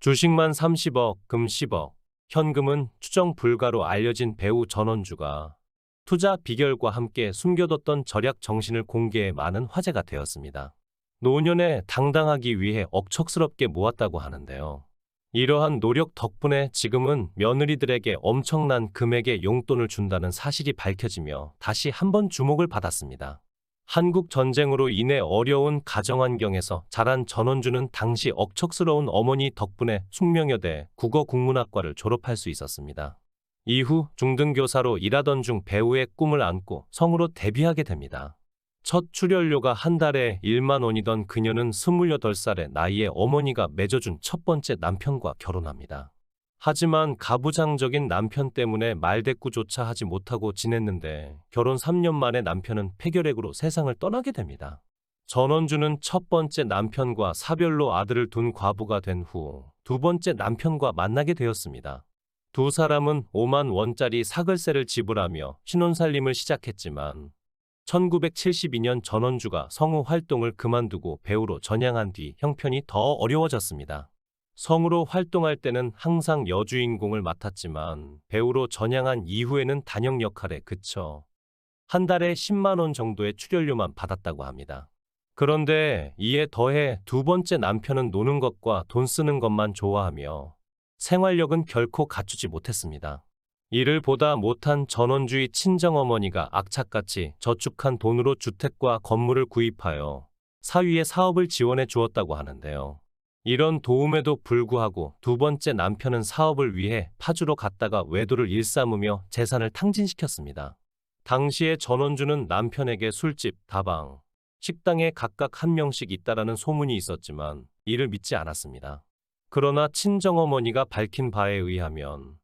주식만 30억, 금 10억, 현금은 추정 불가로 알려진 배우 전원주가 투자 비결과 함께 숨겨뒀던 절약 정신을 공개해 많은 화제가 되었습니다. 노년에 당당하기 위해 억척스럽게 모았다고 하는데요. 이러한 노력 덕분에 지금은 며느리들에게 엄청난 금액의 용돈을 준다는 사실이 밝혀지며 다시 한번 주목을 받았습니다. 한국 전쟁으로 인해 어려운 가정환경에서 자란 전원주는 당시 억척스러운 어머니 덕분에 숙명여대 국어국문학과를 졸업할 수 있었습니다. 이후 중등교사로 일하던 중 배우의 꿈을 안고 성우로 데뷔하게 됩니다. 첫 출연료가 한 달에 1만 원이던 그녀는 28살의 나이에 어머니가 맺어준 첫 번째 남편과 결혼합니다. 하지만 가부장적인 남편 때문에 말대꾸조차 하지 못하고 지냈는데 결혼 3년 만에 남편은 폐결핵으로 세상을 떠나게 됩니다. 전원주는 첫 번째 남편과 사별로 아들을 둔 과부가 된 후 두 번째 남편과 만나게 되었습니다. 두 사람은 5만 원짜리 사글세를 지불하며 신혼살림을 시작했지만 1972년 전원주가 성우 활동을 그만두고 배우로 전향한 뒤 형편이 더 어려워졌습니다. 성우로 활동할 때는 항상 여주인공을 맡았지만 배우로 전향한 이후에는 단역 역할에 그쳐 한 달에 10만 원 정도의 출연료만 받았다고 합니다. 그런데 이에 더해 두 번째 남편은 노는 것과 돈 쓰는 것만 좋아하며 생활력은 결코 갖추지 못했습니다. 이를 보다 못한 전원주의 친정어머니가 악착같이 저축한 돈으로 주택과 건물을 구입하여 사위의 사업을 지원해 주었다고 하는데요. 이런 도움에도 불구하고 두 번째 남편은 사업을 위해 파주로 갔다가 외도를 일삼으며 재산을 탕진시켰습니다. 당시에 전원주는 남편에게 술집, 다방, 식당에 각각 한 명씩 있다라는 소문이 있었지만 이를 믿지 않았습니다. 그러나 친정어머니가 밝힌 바에 의하면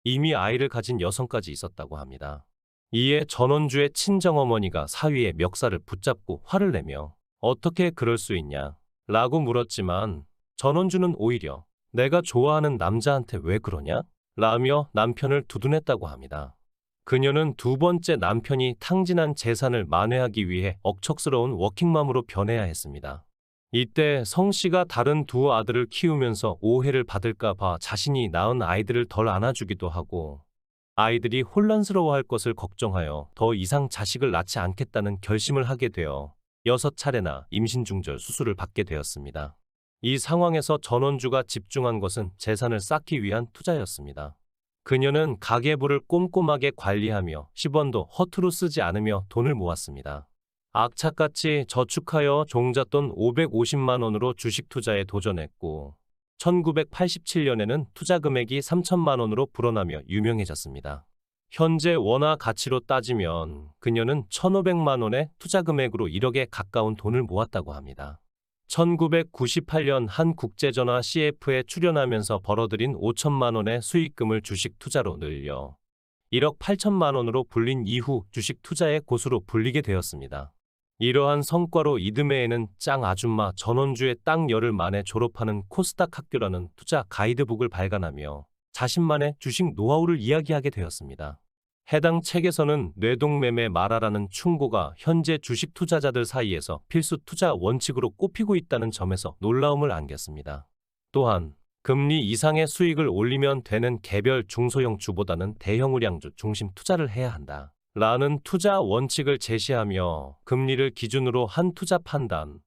이미 아이를 가진 여성까지 있었다고 합니다. 이에 전원주의 친정어머니가 사위의 멱살을 붙잡고 화를 내며 어떻게 그럴 수 있냐 라고 물었지만 전원주는 오히려 내가 좋아하는 남자한테 왜 그러냐? 라며 남편을 두둔했다고 합니다. 그녀는 두 번째 남편이 탕진한 재산을 만회하기 위해 억척스러운 워킹맘으로 변해야 했습니다. 이때 성씨가 다른 두 아들을 키우면서 오해를 받을까 봐 자신이 낳은 아이들을 덜 안아주기도 하고 아이들이 혼란스러워할 것을 걱정하여 더 이상 자식을 낳지 않겠다는 결심을 하게 되어 6차례나 임신 중절 수술을 받게 되었습니다. 이 상황에서 전원주가 집중한 것은 재산을 쌓기 위한 투자였습니다. 그녀는 가계부를 꼼꼼하게 관리하며 10원도 허투루 쓰지 않으며 돈을 모았습니다. 악착같이 저축하여 종잣돈 550만 원으로 주식 투자에 도전했고 1987년에는 투자 금액이 3천만 원으로 불어나며 유명해졌습니다. 현재 원화 가치로 따지면 그녀는 1,500만 원의 투자 금액으로 1억에 가까운 돈을 모았다고 합니다. 1998년 한 국제전화 CF에 출연하면서 벌어들인 5천만 원의 수익금을 주식 투자로 늘려 1억 8천만 원으로 불린 이후 주식 투자의 고수로 불리게 되었습니다. 이러한 성과로 이듬해에는 짱 아줌마 전원주의 딱 열흘 만에 졸업하는 코스닥 학교라는 투자 가이드북을 발간하며 자신만의 주식 노하우를 이야기하게 되었습니다. 해당 책에서는 뇌동매매 말아라는 충고가 현재 주식 투자자들 사이에서 필수 투자 원칙으로 꼽히고 있다는 점에서 놀라움을 안겼습니다. 또한 금리 이상의 수익을 올리면 되는 개별 중소형 주보다는 대형 우량주 중심 투자를 해야 한다. 라는 투자 원칙을 제시하며 금리를 기준으로 한 투자 판단,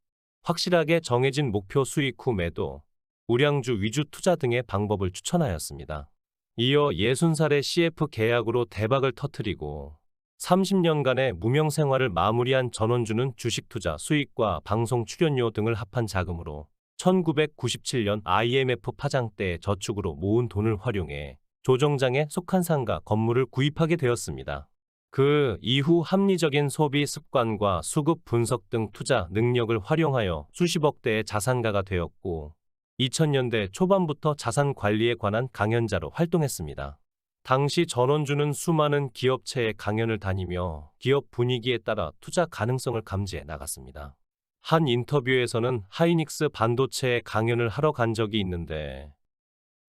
확실하게 정해진 목표 수익 후 매도, 우량주 위주 투자 등의 방법을 추천하였습니다. 이어 60살의 CF 계약으로 대박을 터뜨리고 30년간의 무명 생활을 마무리한 전원주는 주식 투자 수익과 방송 출연료 등을 합한 자금으로 1997년 IMF 파장 때의 저축으로 모은 돈을 활용해 조정장에 속한 상가 건물을 구입하게 되었습니다. 그 이후 합리적인 소비 습관과 수급 분석 등 투자 능력을 활용하여 수십억 대의 자산가가 되었고 2000년대 초반부터 자산 관리에 관한 강연자로 활동했습니다. 당시 전원주는 수많은 기업체의 강연을 다니며 기업 분위기에 따라 투자 가능성을 감지해 나갔습니다. 한 인터뷰에서는 하이닉스 반도체에 강연을 하러 간 적이 있는데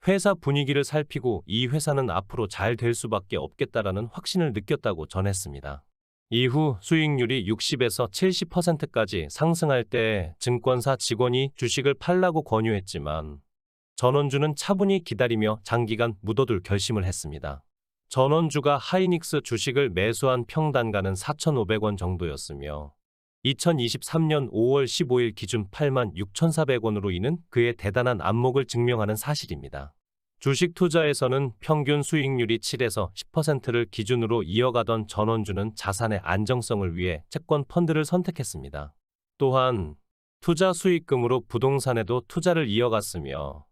회사 분위기를 살피고 이 회사는 앞으로 잘 될 수밖에 없겠다라는 확신을 느꼈다고 전했습니다. 이후 수익률이 60에서 70%까지 상승할 때 증권사 직원이 주식을 팔라고 권유했지만 전원주는 차분히 기다리며 장기간 묻어둘 결심을 했습니다. 전원주가 하이닉스 주식을 매수한 평단가는 4,500원 정도였으며 2023년 5월 15일 기준 86,400원으로 인한 그의 대단한 안목을 증명하는 사실입니다. 주식 투자에서는 평균 수익률이 7에서 10%를 기준으로 이어가던 전원주는 자산의 안정성을 위해 채권 펀드를 선택했습니다. 또한 투자 수익금으로 부동산에도 투자를 이어갔으며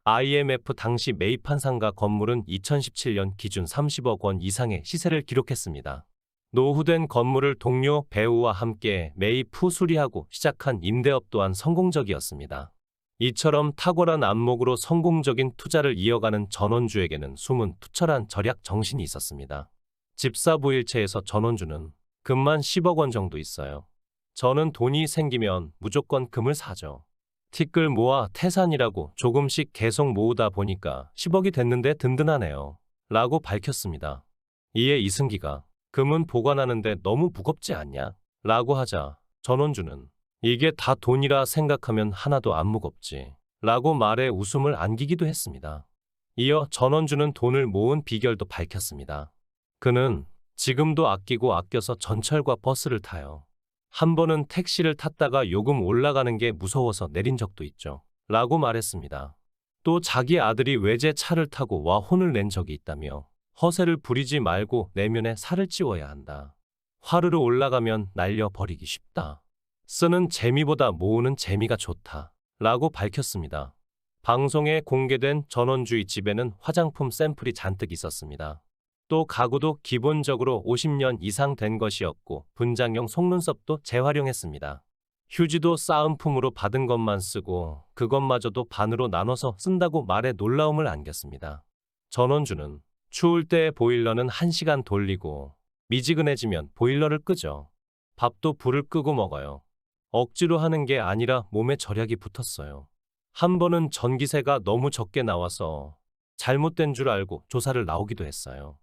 IMF 당시 매입한 상가 건물은 2017년 기준 30억 원 이상의 시세를 기록했습니다. 노후된 건물을 동료 배우와 함께 매입 후 수리하고 시작한 임대업 또한 성공적이었습니다. 이처럼 탁월한 안목으로 성공적인 투자를 이어가는 전원주에게는 숨은 투철한 절약 정신이 있었습니다. 집사부일체에서 전원주는 금만 10억 원 정도 있어요. 저는 돈이 생기면 무조건 금을 사죠. 티끌 모아 태산이라고 조금씩 계속 모으다 보니까 10억이 됐는데 든든하네요. 라고 밝혔습니다. 이에 이승기가 금은 보관하는데 너무 무겁지 않냐? 라고 하자 전원주는 이게 다 돈이라 생각하면 하나도 안 무겁지. 라고 말에 웃음을 안기기도 했습니다. 이어 전원주는 돈을 모은 비결도 밝혔습니다. 그는 지금도 아끼고 아껴서 전철과 버스를 타요. 한 번은 택시를 탔다가 요금 올라가는 게 무서워서 내린 적도 있죠. 라고 말했습니다. 또 자기 아들이 외제차를 타고 와 혼을 낸 적이 있다며 허세를 부리지 말고 내면에 살을 찌워야 한다. 화르르 올라가면 날려버리기 쉽다. 쓰는 재미보다 모으는 재미가 좋다. 라고 밝혔습니다. 방송에 공개된 전원주의 집에는 화장품 샘플이 잔뜩 있었습니다. 또 가구도 기본적으로 50년 이상 된 것이었고 분장용 속눈썹도 재활용했습니다. 휴지도 싸움품으로 받은 것만 쓰고 그것마저도 반으로 나눠서 쓴다고 말에 놀라움을 안겼습니다. 전원주는 추울 때 보일러는 1시간 돌리고 미지근해지면 보일러를 끄죠. 밥도 불을 끄고 먹어요. 억지로 하는 게 아니라 몸에 절약이 붙었어요. 한 번은 전기세가 너무 적게 나와서 잘못된 줄 알고 조사를 나오기도 했어요.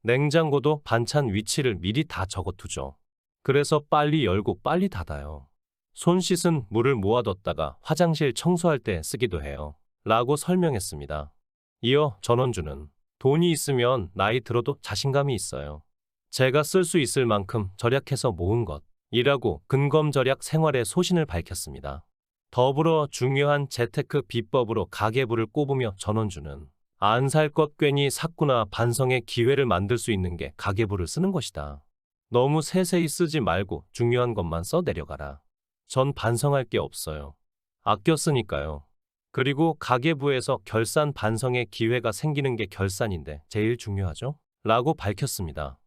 냉장고도 반찬 위치를 미리 다 적어두죠. 그래서 빨리 열고 빨리 닫아요. 손 씻은 물을 모아뒀다가 화장실 청소할 때 쓰기도 해요. 라고 설명했습니다. 이어 전원주는 돈이 있으면 나이 들어도 자신감이 있어요. 제가 쓸 수 있을 만큼 절약해서 모은 것이라고 근검절약 생활의 소신을 밝혔습니다. 더불어 중요한 재테크 비법으로 가계부를 꼽으며 전원주는 안 살 것 괜히 샀구나 반성의 기회를 만들 수 있는 게 가계부를 쓰는 것이다. 너무 세세히 쓰지 말고 중요한 것만 써 내려가라. 전 반성할 게 없어요. 아껴 쓰니까요. 그리고 가계부에서 결산 반성의 기회가 생기는 게 결산인데 제일 중요하죠? 라고 밝혔습니다.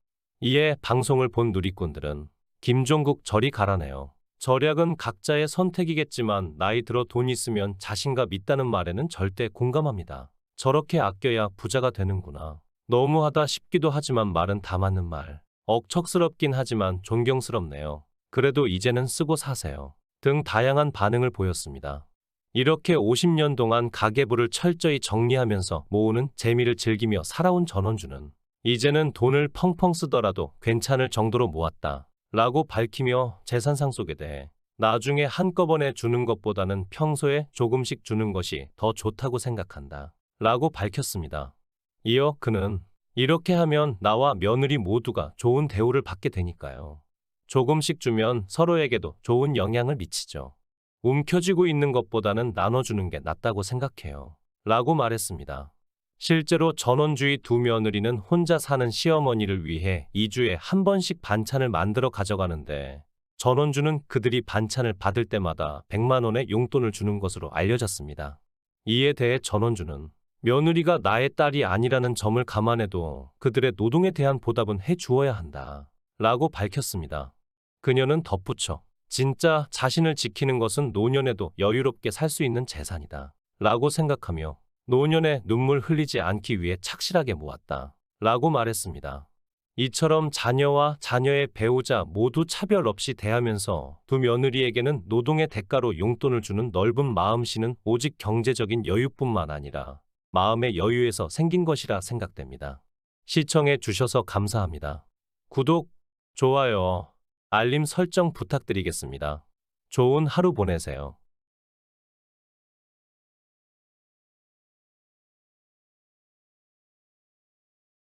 이에 방송을 본 누리꾼들은 김종국 저리 가라네요. 절약은 각자의 선택이겠지만 나이 들어 돈 있으면 자신감 있다는 말에는 절대 공감합니다. 저렇게 아껴야 부자가 되는구나. 너무하다 싶기도 하지만 말은 다 맞는 말. 억척스럽긴 하지만 존경스럽네요. 그래도 이제는 쓰고 사세요. 등 다양한 반응을 보였습니다. 이렇게 50년 동안 가계부를 철저히 정리하면서 모으는 재미를 즐기며 살아온 전원주는 이제는 돈을 펑펑 쓰더라도 괜찮을 정도로 모았다. 라고 밝히며 재산 상속에 대해 나중에 한꺼번에 주는 것보다는 평소에 조금씩 주는 것이 더 좋다고 생각한다. 라고 밝혔습니다. 이어 그는 이렇게 하면 나와 며느리 모두가 좋은 대우를 받게 되니까요. 조금씩 주면 서로에게도 좋은 영향을 미치죠. 움켜쥐고 있는 것보다는 나눠주는 게 낫다고 생각해요. 라고 말했습니다. 실제로 전원주의 두 며느리는 혼자 사는 시어머니를 위해 2주에 한 번씩 반찬을 만들어 가져가는데 전원주는 그들이 반찬을 받을 때마다 100만 원의 용돈을 주는 것으로 알려졌습니다. 이에 대해 전원주는 며느리가 나의 딸이 아니라는 점을 감안해도 그들의 노동에 대한 보답은 해주어야 한다. 라고 밝혔습니다. 그녀는 덧붙여 진짜 자신을 지키는 것은 노년에도 여유롭게 살 수 있는 재산이다. 라고 생각하며 노년에 눈물 흘리지 않기 위해 착실하게 모았다. 라고 말했습니다. 이처럼 자녀와 자녀의 배우자 모두 차별 없이 대하면서 두 며느리에게는 노동의 대가로 용돈을 주는 넓은 마음씨는 오직 경제적인 여유뿐만 아니라 마음의 여유에서 생긴 것이라 생각됩니다. 시청해 주셔서 감사합니다. 구독, 좋아요, 알림 설정 부탁드리겠습니다. 좋은 하루 보내세요.